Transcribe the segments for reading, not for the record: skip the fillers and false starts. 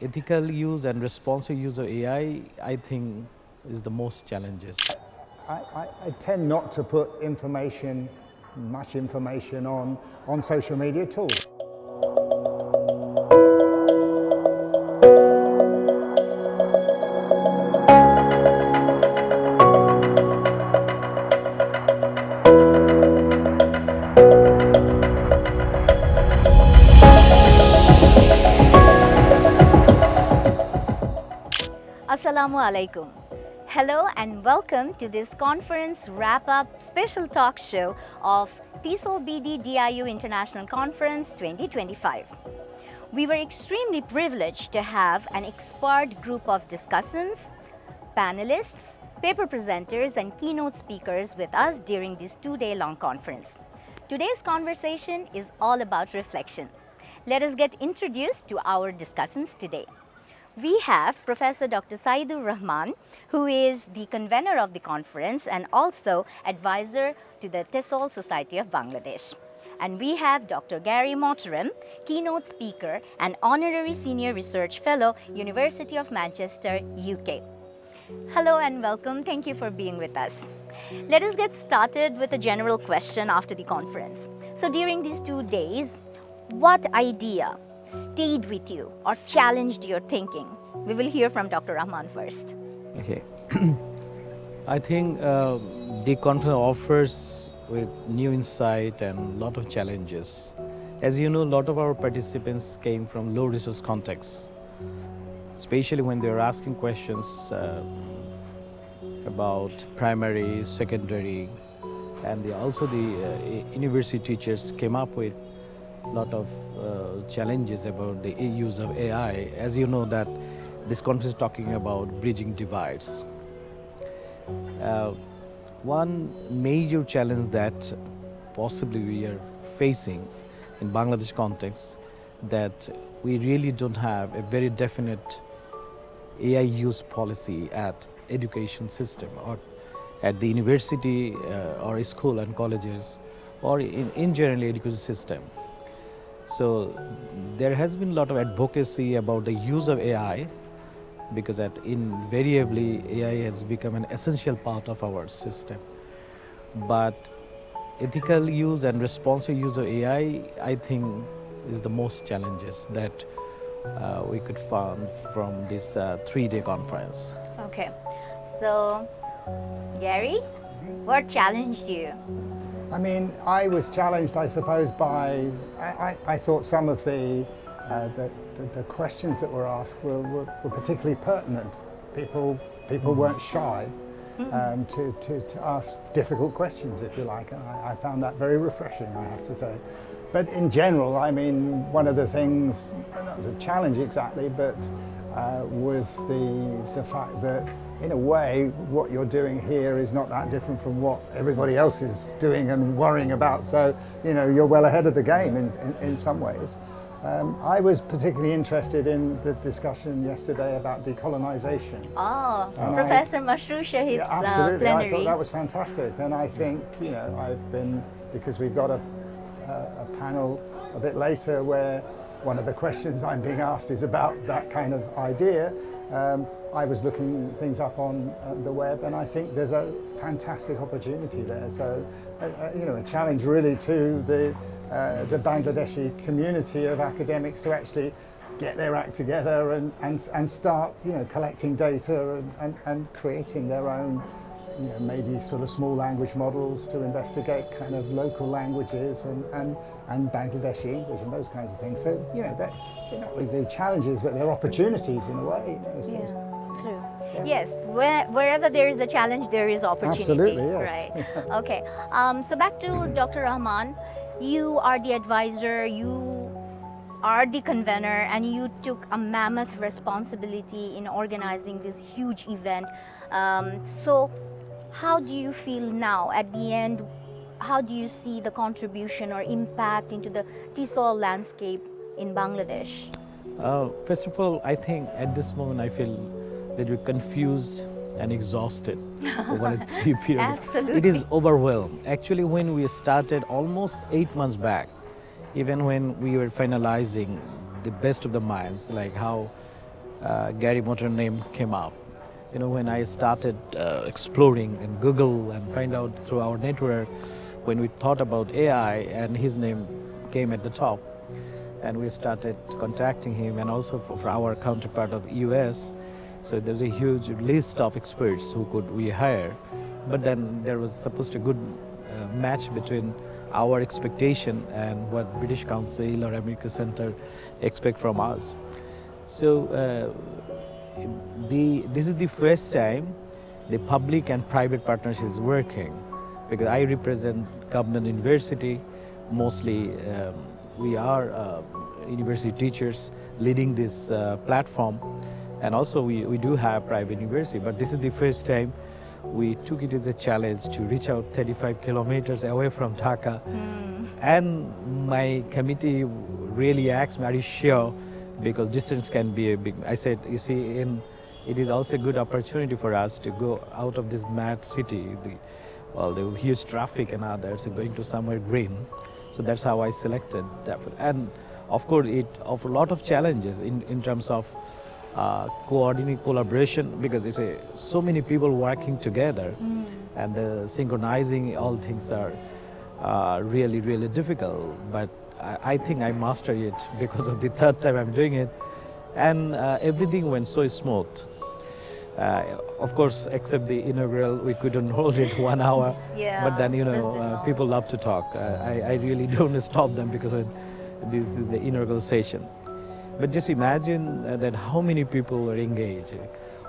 ethical use and responsive use of I think, is the most challenges. I tend not to put much information on social media at all. Assalamu alaikum. Hello and welcome to this conference wrap-up special talk show of TESOL BD DIU International Conference 2025. We were extremely privileged to have an expert group of discussants, panelists, paper presenters and keynote speakers with us during this two-day-long conference. Today's conversation is all about reflection. Let us get introduced to our discussants today. We have Professor Dr. Sayeedur Rahman, who is the convener of the conference and also advisor to the TESOL Society of Bangladesh. And we have Dr. Gary Motteram, keynote speaker and Honorary Senior Research Fellow, University of Manchester, UK. Hello and welcome. Thank you for being with us. Let us get started with a general question after the conference. So during these 2 days, what idea stayed with you or challenged your thinking? We will hear from Dr. Rahman first. Okay. I think the conference offers with new insight and a lot of challenges. As you know, a lot of our participants came from low resource contexts, especially when they were asking questions about primary, secondary, and also the university teachers came up with a lot of challenges about the use of AI. As you know that this conference is talking about bridging divides. One major challenge that possibly we are facing in Bangladesh context, that we really don't have a very definite AI use policy at education system or at the university or school and colleges or in general education system. So there has been a lot of advocacy about the use of AI, because that invariably AI has become an essential part of our system. But ethical use and responsive use of I think, is the most challenges that we could find from this 3-day conference. Okay, so Gary, what challenged you? I mean, I was challenged, I suppose, by I thought some of the questions that were asked were particularly pertinent. People weren't shy to ask difficult questions, if you like, and I found that very refreshing, I have to say. But in general, I mean, one of the things, not a challenge exactly, but was the fact that in a way what you're doing here is not that different from what everybody else is doing and worrying about. So, you know, you're well ahead of the game in some ways. I was particularly interested in the discussion yesterday about decolonization. Oh, Professor Mashrooq Shahid's absolutely. plenary. I thought that was fantastic, and I think, you know, I've been, because we've got a panel a bit later where one of the questions I'm being asked is about that kind of idea. I was looking things up on the web, and I think there's a fantastic opportunity there. So, you know, a challenge really to the Bangladeshi community of academics to actually get their act together and start, you know, collecting data and creating their own, you know, maybe sort of small language models to investigate kind of local languages and Bangladeshi English and those kinds of things. So, you know, they're not really challenges, but they're opportunities in a way. You know, so. Yeah. True. Yeah. Yes, wherever there is a challenge, there is opportunity. Absolutely, yes. Right. Okay. So back to Dr. Rahman. You are the advisor, you are the convener, and you took a mammoth responsibility in organizing this huge event. So how do you feel now at the end? How do you see the contribution or impact into the TESOL landscape in Bangladesh? First of all, I think at this moment I feel that we're confused and exhausted over a 3 period. Absolutely. It is overwhelmed. Actually, when we started almost 8 months back, even when we were finalizing the best of the minds, like how Gary Motteram name came up. You know, when I started exploring in Google and find out through our network, when we thought about AI and his name came at the top, and we started contacting him, and also for our counterpart of US. So there's a huge list of experts who could we hire, but then there was supposed to be a good match between our expectation and what British Council or American Center expect from us. So this is the first time the public and private partnership is working, because I represent government university. Mostly we are university teachers leading this platform, and also we do have private university, but this is the first time we took it as a challenge to reach out 35 kilometers away from Dhaka. And my committee really asked me, are you sure? Because distance can be a big, I said, you see, it is also a good opportunity for us to go out of this mad city, the huge traffic and others, going to somewhere green. So that's how I selected Daffodil. And of course, it offers a lot of challenges in terms of coordinating collaboration, because it's so many people working together, and synchronizing all things are really, really difficult. But I think I mastered it because of the third time I'm doing it, and everything went so smooth. Of course, except the inaugural, we couldn't hold it 1 hour. Yeah, but then, you it's know, been long. people love to talk. I really don't stop them because this is the inaugural session. But just imagine that how many people are engaged.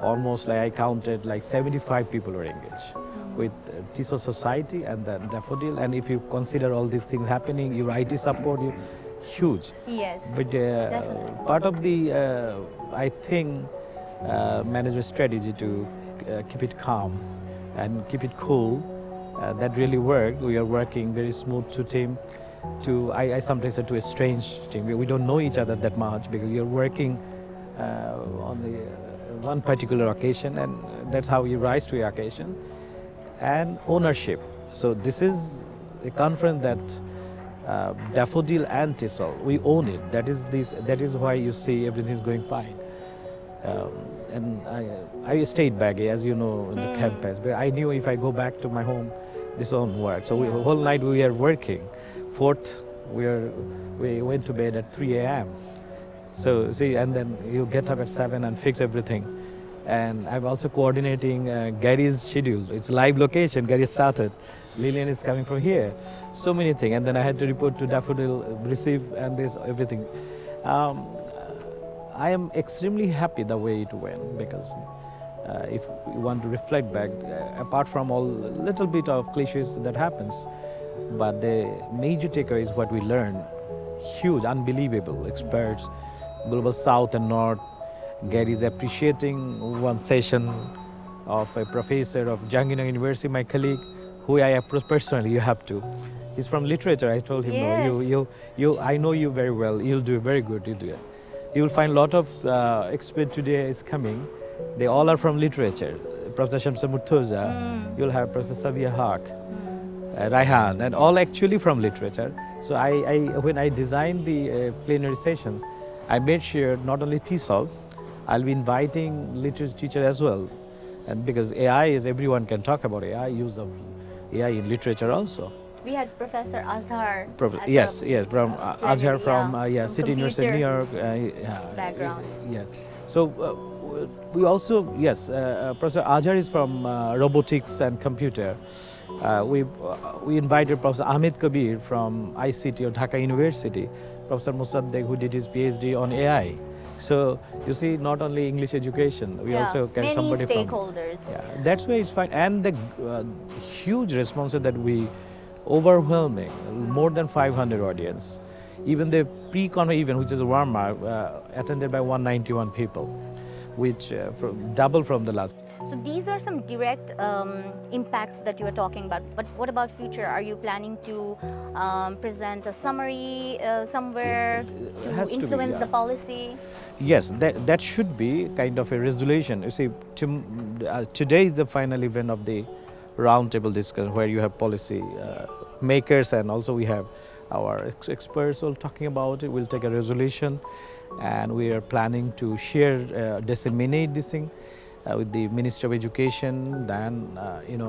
Almost like I counted like 75 people were engaged with TESOL Society and then Daffodil. And if you consider all these things happening, your IT support, huge. Yes, But definitely. part of the, I think, management strategy to keep it calm and keep it cool, that really worked. We are working very smooth to team. I sometimes say to a strange team. We don't know each other that much, because we are working on the one particular occasion, and that's how you rise to the occasion. And ownership. So this is a conference that Daffodil and TESOL, we own it. That is why you see everything is going fine. And I stayed back, as you know, in the campus. But I knew if I go back to my home, this won't work. So the whole night we are working. Fourth, we went to bed at 3 a.m. So see, and then you get up at 7 and fix everything. And I'm also coordinating Gary's schedule. It's live location. Gary started. Lillian is coming from here. So many things. And then I had to report to Daffodil, receive, and this everything. I am extremely happy the way it went, because if you want to reflect back, apart from all little bit of cliches that happens, but the major takeaway is what we learned. Huge, unbelievable experts, Global South and North. Gary is appreciating one session of a professor of Jangina University, my colleague, who I approached personally. You have to. He's from literature. I told him, no, you. I know you very well. You'll do very good. You do it. You will find a lot of experts today is coming. They all are from literature. Professor Shamsa Murtaza, you'll have Professor Sabia Haq, Raihan, and all actually from literature. So when I designed the plenary sessions, I made sure not only TESOL, I'll be inviting literature teachers as well. And because AI is, everyone can talk about AI, use of AI in literature also. We had Professor Azhar. Yes, from Azhar from City computer University of New York. background. Yes. So we also, Professor Azhar is from robotics and computer. We invited Professor Ahmed Kabir from ICT or Dhaka University, Professor Musaddegh, who did his PhD on AI. So you see, not only English education, we also carry somebody many from. stakeholders. Yeah, that's why it's fine. And the huge response that we overwhelming, more than 500 audience. Even the pre-conference event, which is a warm-up, attended by 191 people, which double from the last. So these are some direct impacts that you are talking about. But what about future? Are you planning to present a summary somewhere It to has to be, influence yeah. the policy? Yes, that should be kind of a resolution. You see, today is the final event of the roundtable discussion, where you have policy makers, and also we have our experts all talking about it. We'll take a resolution, and we are planning to share, disseminate this thing with the Ministry of Education, then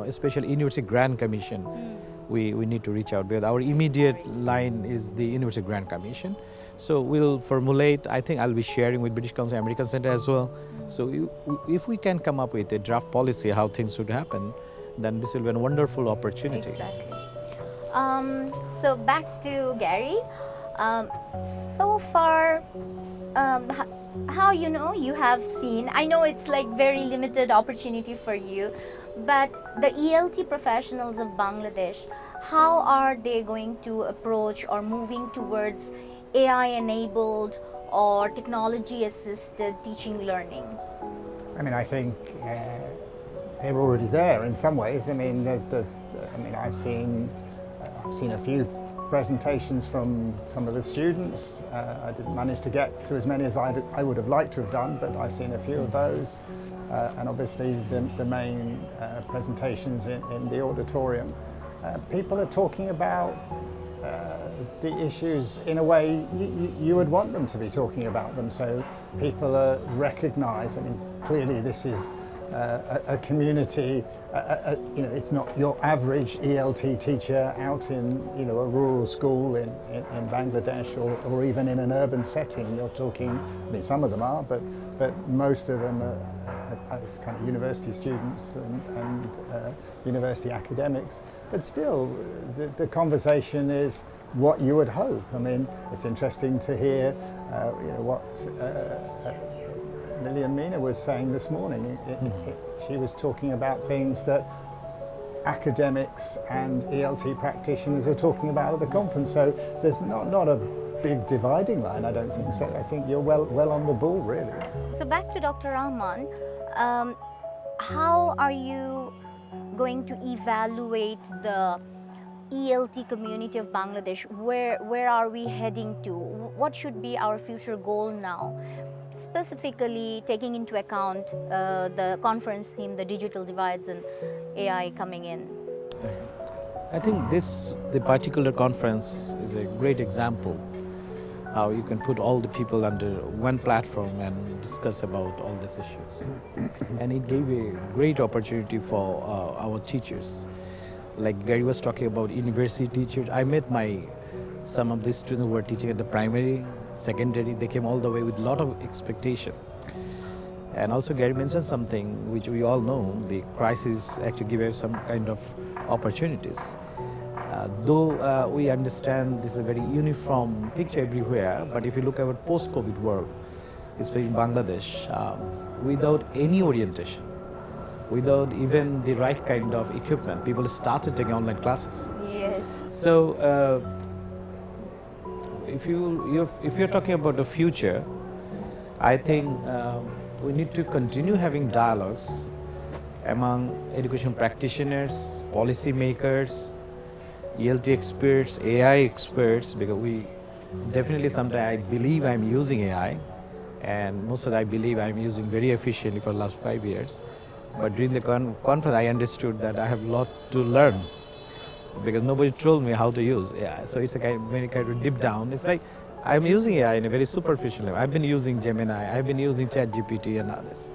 especially University Grant Commission. We need to reach out because our immediate line is the University Grant Commission. So we'll formulate, I think I'll be sharing with British Council American Center as well. So if we can come up with a draft policy how things should happen, then this will be a wonderful opportunity. Exactly. So back to Gary. So far, how you have seen, I know it's like very limited opportunity for you, but the ELT professionals of Bangladesh, how are they going to approach or moving towards AI enabled or technology assisted teaching learning? I mean, I think they're already there in some ways. I mean, I've seen a few presentations from some of the students. I didn't manage to get to as many as I would have liked to have done, but I've seen a few of those. And obviously the main presentations in the auditorium. People are talking about the issues in a way you would want them to be talking about them. So people recognise, I mean, clearly this is a community, it's not your average ELT teacher out in a rural school in Bangladesh or even in an urban setting. You're talking, I mean, some of them are, but most of them are kind of university students and university academics. But still, the conversation is what you would hope. I mean, it's interesting to hear what Lillian Mina was saying this morning. She was talking about things that academics and ELT practitioners are talking about at the conference. So there's not a big dividing line, I don't think so. I think you're well on the ball, really. So back to Dr. Rahman, how are you going to evaluate the ELT community of Bangladesh? Where are we heading to? What should be our future goal now? Specifically taking into account the conference theme, the digital divides and AI coming in. I think the particular conference is a great example how you can put all the people under one platform and discuss about all these issues. And it gave a great opportunity for our teachers. Like Gary was talking about university teachers, I met some of these students who were teaching at the primary, secondary. They came all the way with a lot of expectation. And also Gary mentioned something which we all know, the crisis actually gave us some kind of opportunities. Though we understand this is a very uniform picture everywhere, but if you look at our post-COVID world, especially in Bangladesh, without any orientation, without even the right kind of equipment, people started taking online classes. Yes. So if you're talking about the future, I think we need to continue having dialogues among education practitioners, policy makers, ELT experts, AI experts, because we definitely sometimes I believe I'm using AI, and most of it I believe I'm using very efficiently for the last 5 years. But during the conference, I understood that I have a lot to learn because nobody told me how to use AI. So it's a very kind of deep down. It's like I'm using AI in a very superficial level. I've been using Gemini, I've been using ChatGPT and others.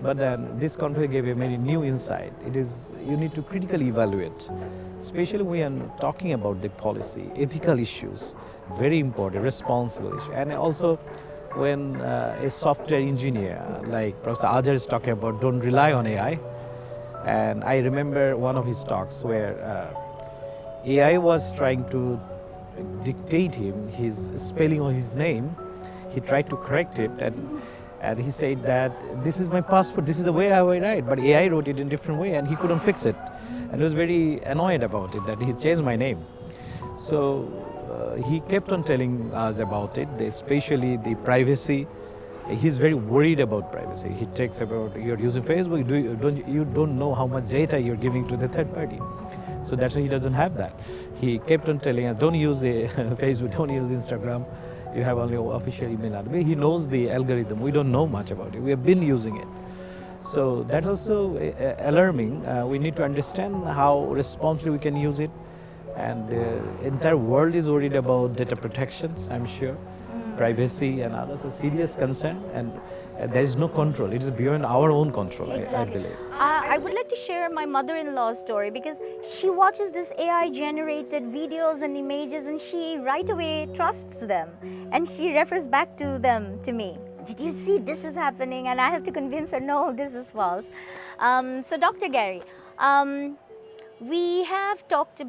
But then this conference gave a very new insight. You need to critically evaluate, especially when we are talking about the policy, ethical issues, very important, responsible issue. And also when a software engineer like Professor Azhar is talking about don't rely on AI. And I remember one of his talks where AI was trying to dictate him his spelling of his name. He tried to correct it and he said that this is my passport, this is the way I write, but AI wrote it in a different way and he couldn't fix it. And he was very annoyed about it, that he changed my name. So he kept on telling us about it, especially the privacy. He's very worried about privacy. He takes about, you're using Facebook, you don't know how much data you're giving to the third party. So that's why he doesn't have that. He kept on telling us, don't use Facebook, don't use Instagram. You have only official email. He knows the algorithm. We don't know much about it. We have been using it. So that's also alarming. We need to understand how responsibly we can use it. And the entire world is worried about data protections, I'm sure. privacy and others a serious concern, and there is no control. It is beyond our own control, I believe. I would like to share my mother-in-law's story because she watches this AI-generated videos and images, and she right away trusts them, and she refers back to them to me. Did you see this is happening? And I have to convince her, no, this is false. So Dr. Gary, we have talked so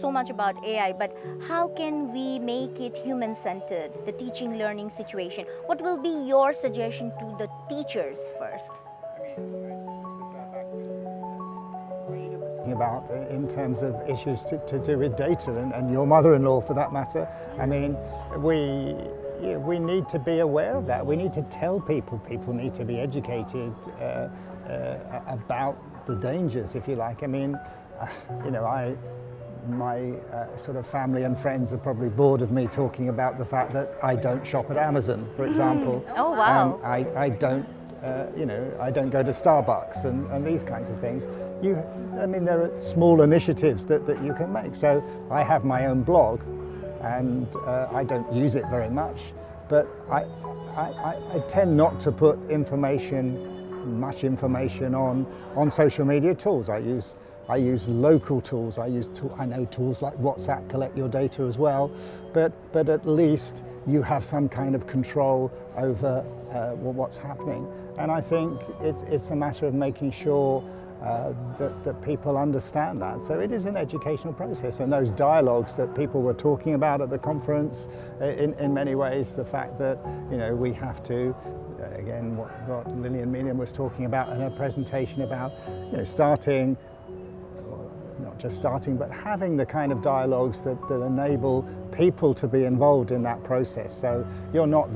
much about AI, but how can we make it human-centered, the teaching learning situation? What will be your suggestion to the teachers first? About in terms of issues to do with data and your mother-in-law for that matter. I mean, we need to be aware of that. We need to tell people need to be educated about the dangers, if you like. I mean, you know, my sort of family and friends are probably bored of me talking about the fact that I don't shop at Amazon, for example. Oh, wow. I don't, you know, I don't go to Starbucks and these kinds of things. I mean, there are small initiatives that you can make. So I have my own blog, and I don't use it very much, but I tend not to put much information on social media tools. I use local tools. I know tools like WhatsApp collect your data as well, but at least you have some kind of control over what's happening. And I think it's a matter of making sure that people understand that. So it is an educational process, and those dialogues that people were talking about at the conference, in many ways, the fact that, you know, we have to, again, what Lillian Meehan was talking about in her presentation about, you know, not just starting, but having the kind of dialogues that enable people to be involved in that process. So you're not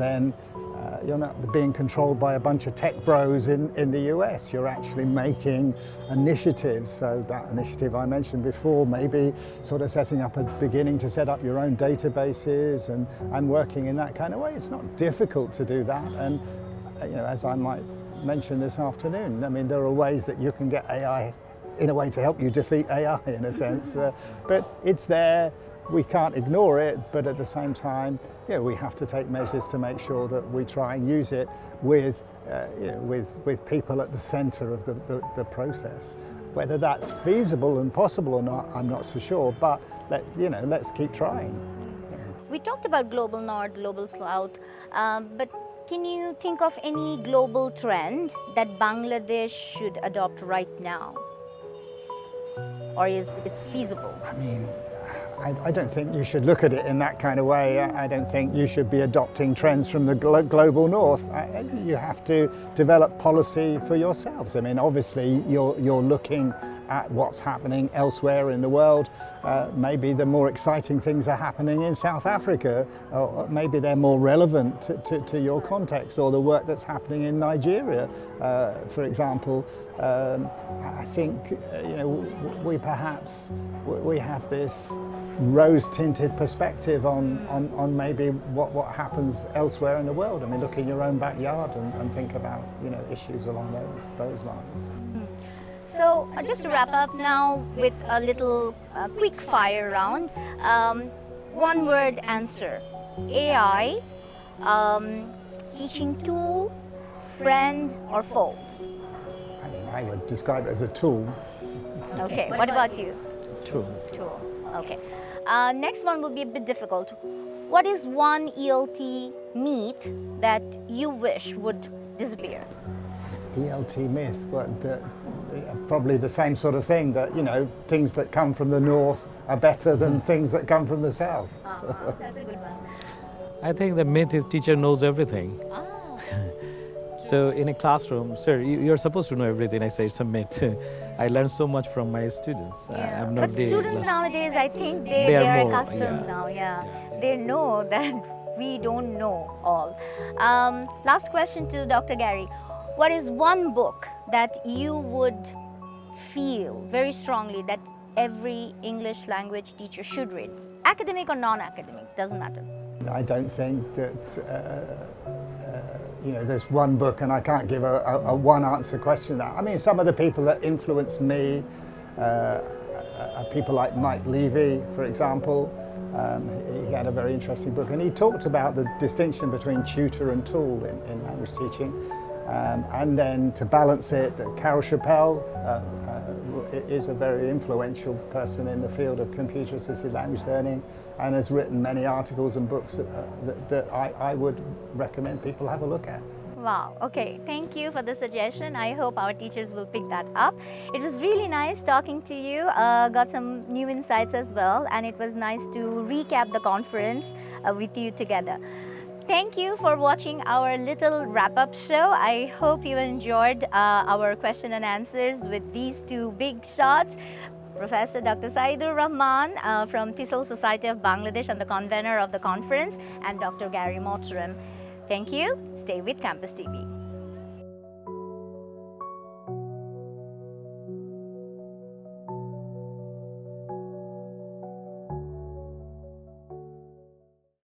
being controlled by a bunch of tech bros in the US. You're actually making initiatives. So that initiative I mentioned before, maybe sort of beginning to set up your own databases and working in that kind of way. It's not difficult to do that. And you know, as I might mention this afternoon, I mean, there are ways that you can get AI in a way to help you defeat AI in a sense. But it's there. We can't ignore it, but at the same time, yeah, we have to take measures to make sure that we try and use it with people at the centre of the process. Whether that's feasible and possible or not, I'm not so sure. But let's keep trying. We talked about global north, global south, but can you think of any global trend that Bangladesh should adopt right now, or is it feasible? I mean, I don't think you should look at it in that kind of way. I don't think you should be adopting trends from the global north. You have to develop policy for yourselves. I mean, obviously, you're looking at what's happening elsewhere in the world. Maybe the more exciting things are happening in South Africa, or maybe they're more relevant to your context, or the work that's happening in Nigeria, for example. I think we have this rose-tinted perspective on maybe what happens elsewhere in the world. I mean, look in your own backyard and think about issues along those lines. So just to wrap up now with a little quick fire round, one word answer: AI, teaching tool, friend or foe? I mean, I would describe it as a tool. Okay, what about you? Tool. Tool, okay. Next one will be a bit difficult. What is one ELT myth that you wish would disappear? ELT myth, but probably the same sort of thing, that things that come from the north are better than things that come from the south. That's a good one. I think the myth is teacher knows everything. So in a classroom, sir, you're supposed to know everything. I say it's a myth. I learned so much from my students. Yeah. I'm not But students nowadays, I think they are more, accustomed now. Yeah, they know that we don't know all. Last question to Dr. Gary. What is one book that you would feel very strongly that every English language teacher should read? Academic or non-academic, doesn't matter. I don't think that there's one book, and I can't give a one-answer question to that. I mean, some of the people that influenced me are people like Mike Levy, for example. He had a very interesting book, and he talked about the distinction between tutor and tool in language teaching. And then to balance it, Carol Chappell is a very influential person in the field of computer-assisted language learning and has written many articles and books that I would recommend people have a look at. Wow, okay, thank you for the suggestion. I hope our teachers will pick that up. It was really nice talking to you, got some new insights as well, and it was nice to recap the conference with you together. Thank you for watching our little wrap-up show. I hope you enjoyed our question and answers with these two big shots. Professor Dr. Sayeedur Rahman from TESOL Society of Bangladesh and the convener of the conference, and Dr. Gary Motteram. Thank you. Stay with Campus TV.